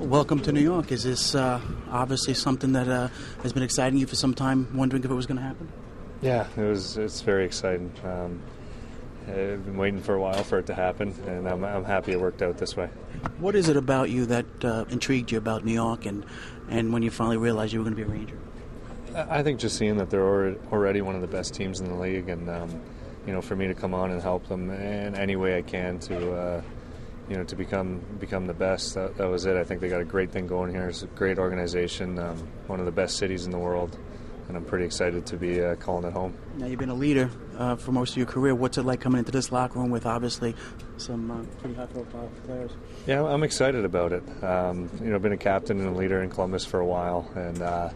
Welcome to New York. Is this obviously something that has been exciting you for some time, wondering if it was going to happen? Yeah, it's very exciting. I've been waiting for a while for it to happen, and I'm happy it worked out this way. What is it about you that intrigued you about New York, and when you finally realized you were going to be a Ranger? I think just seeing that they're already one of the best teams in the league, and for me to come on and help them in any way I can to become the best. That was it. I think they got a great thing going here. It's a great organization, one of the best cities in the world, and I'm pretty excited to be calling it home. Now, you've been a leader for most of your career. What's it like coming into this locker room with obviously some pretty high-profile players? Yeah, I'm excited about it. I've been a captain and a leader in Columbus for a while, and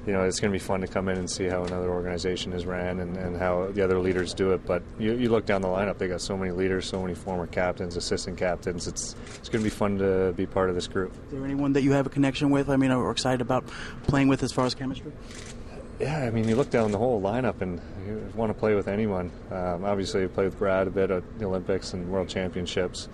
it's going to be fun to come in and see how another organization is ran and how the other leaders do it. But you look down the lineup, they got so many leaders, so many former captains, assistant captains. It's going to be fun to be part of this group. Is there anyone that you have a connection with, or excited about playing with as far as chemistry? Yeah, you look down the whole lineup and you want to play with anyone. Obviously, I played with Brad a bit at the Olympics and World Championships.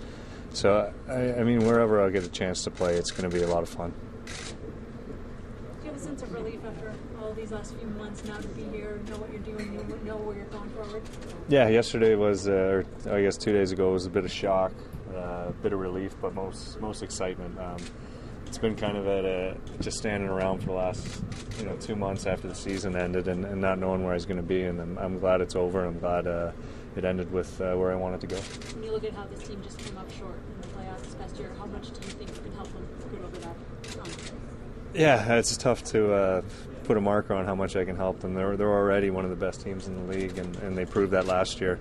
So, wherever I get a chance to play, it's going to be a lot of fun. Do you have a sense of relief after all these last few months now to be here, know what you're doing, know where you're going forward? Yeah, yesterday was, 2 days ago, was a bit of shock, a bit of relief, but most excitement. It's been kind of just standing around for the last 2 months after the season ended and not knowing where I was going to be, and I'm glad it's over. I'm glad it ended with where I wanted to go. When you look at how this team just came up short in the playoffs this past year, how much do you think you can help them get over that? Yeah, it's tough to put a marker on how much I can help them. They're already one of the best teams in the league, and they proved that last year.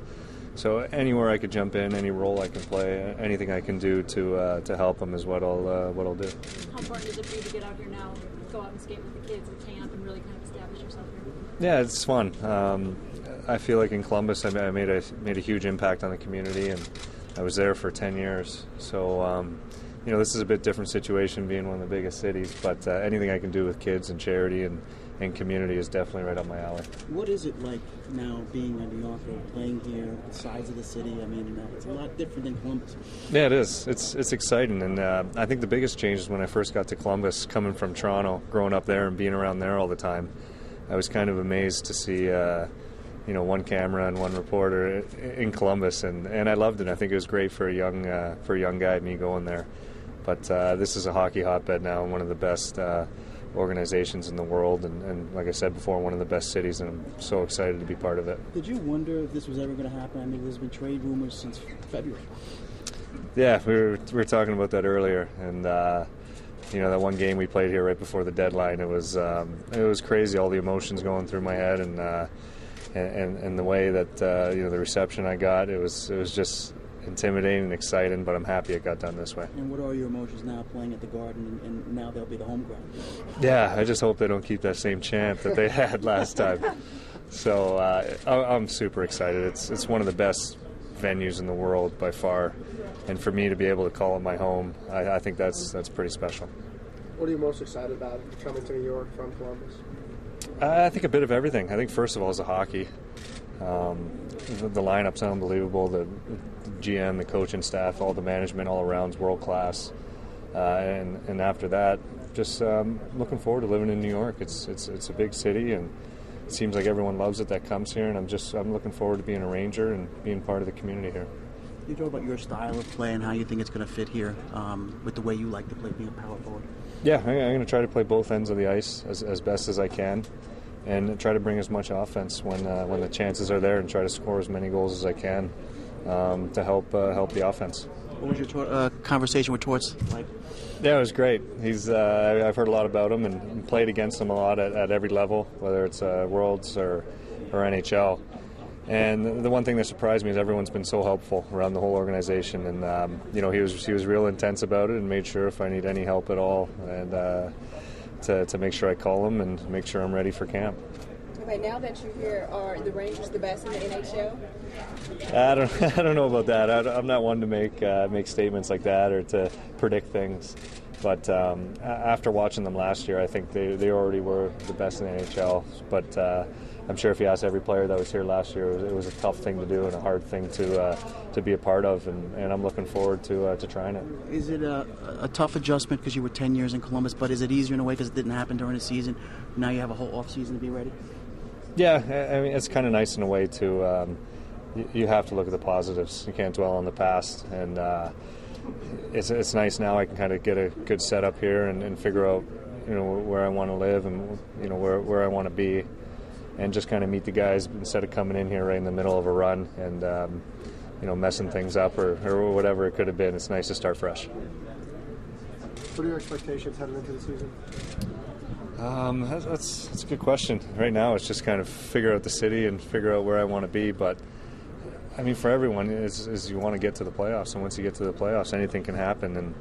So anywhere I could jump in, any role I can play, anything I can do to help them is what I'll do. How important is it for you to get out here now, go out and skate with the kids at camp, and really kind of establish yourself here? Yeah, it's fun. I feel like in Columbus, I made a huge impact on the community, and I was there for 10 years. So this is a bit different situation, being one of the biggest cities. But anything I can do with kids and charity and community is definitely right up my alley. What is it like now being a New Yorker, playing here, the size of the city? It's a lot different than Columbus. Yeah, it is. It's exciting, and I think the biggest change is when I first got to Columbus, coming from Toronto, growing up there and being around there all the time. I was kind of amazed to see one camera and one reporter in Columbus, and I loved it. I think it was great for a young guy, me going there. But this is a hockey hotbed now, and one of the best organizations in the world, and like I said before, one of the best cities, and I'm so excited to be part of it. Did you wonder if this was ever going to happen? There's been trade rumors since February. Yeah, we were talking about that earlier, and that one game we played here right before the deadline, it was crazy, all the emotions going through my head, and the way that the reception I got, it was just intimidating and exciting, but I'm happy it got done this way. And what are your emotions now playing at the Garden, and now they'll be the home ground? Yeah, I just hope they don't keep that same chant that they had last time. So I'm super excited. It's one of the best venues in the world by far, and for me to be able to call it my home, I think that's pretty special. What are you most excited about coming to New York from Columbus? I think a bit of everything. I think first of all is the hockey. The lineup's unbelievable. The GM, the coaching staff, all the management all around is world class. And after that, just looking forward to living in New York. It's a big city, and it seems like everyone loves it that comes here. And I'm looking forward to being a Ranger and being part of the community here. You talk about your style of play and how you think it's going to fit here with the way you like to play, being a power forward. Yeah, I'm going to try to play both ends of the ice as best as I can, and try to bring as much offense when the chances are there, and try to score as many goals as I can to help the offense. What was your conversation with Torts like? Yeah, it was great. I've heard a lot about him and played against him a lot at every level, whether it's Worlds or NHL. And the one thing that surprised me is everyone's been so helpful around the whole organization, and he was real intense about it and made sure if I need any help at all, and to make sure I call him and make sure I'm ready for camp. Okay, now that you're here, are the Rangers the best in the NHL? I don't know about that. I'm not one to make statements like that or to predict things. But after watching them last year, I think they already were the best in the NHL. But I'm sure if you asked every player that was here last year, it was a tough thing to do and a hard thing to be a part of, and I'm looking forward to trying it. Is it a tough adjustment because you were 10 years in Columbus, but is it easier in a way because it didn't happen during the season? Now you have a whole off season to be ready? Yeah, I mean, it's kind of nice in a way to you have to look at the positives. You can't dwell on the past, and it's nice now. I can kind of get a good setup here and figure out, you know, where I want to live and, you know, where I want to be, and just kind of meet the guys instead of coming in here right in the middle of a run and you know, messing things up or whatever it could have been. It's nice to start fresh. What are your expectations heading into the season? That's a good question. Right now, it's just kind of figure out the city and figure out where I want to be. But I mean, for everyone, is you want to get to the playoffs, and once you get to the playoffs, anything can happen. And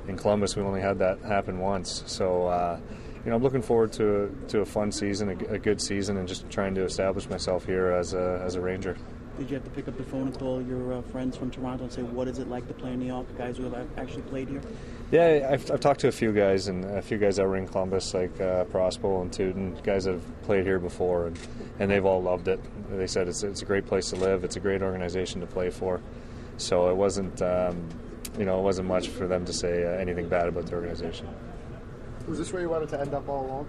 in Columbus, we only had that happen once. So you know, I'm looking forward to a fun season, a good season, and just trying to establish myself here as a Ranger. Did you have to pick up the phone and call your friends from Toronto and say, what is it like to play in New York, guys who have actually played here? Yeah, I've talked to a few guys, and a few guys that were in Columbus, like Prospel and Tooten, guys that have played here before, and they've all loved it. They said it's a great place to live, it's a great organization to play for. So it wasn't, you know, it wasn't much for them to say anything bad about the organization. Was this where you wanted to end up all along?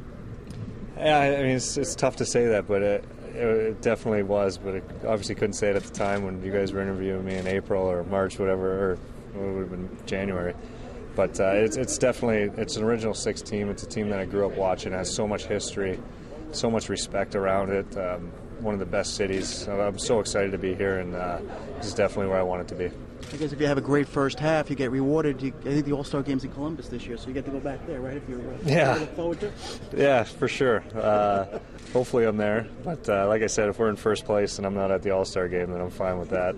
Yeah, I mean, it's tough to say that, but it definitely was. But I obviously couldn't say it at the time when you guys were interviewing me in April or March, whatever, or it would have been January. But it's definitely, it's an original six team. It's a team that I grew up watching. It has so much history, so much respect around it. One of the best cities. I'm so excited to be here, and this is definitely where I want it to be. I guess if you have a great first half, you get rewarded. I think the All-Star Game's in Columbus this year, so you get to go back there, right? If you're look forward to it. Yeah, for sure. Hopefully I'm there. But like I said, if we're in first place and I'm not at the All-Star Game, then I'm fine with that.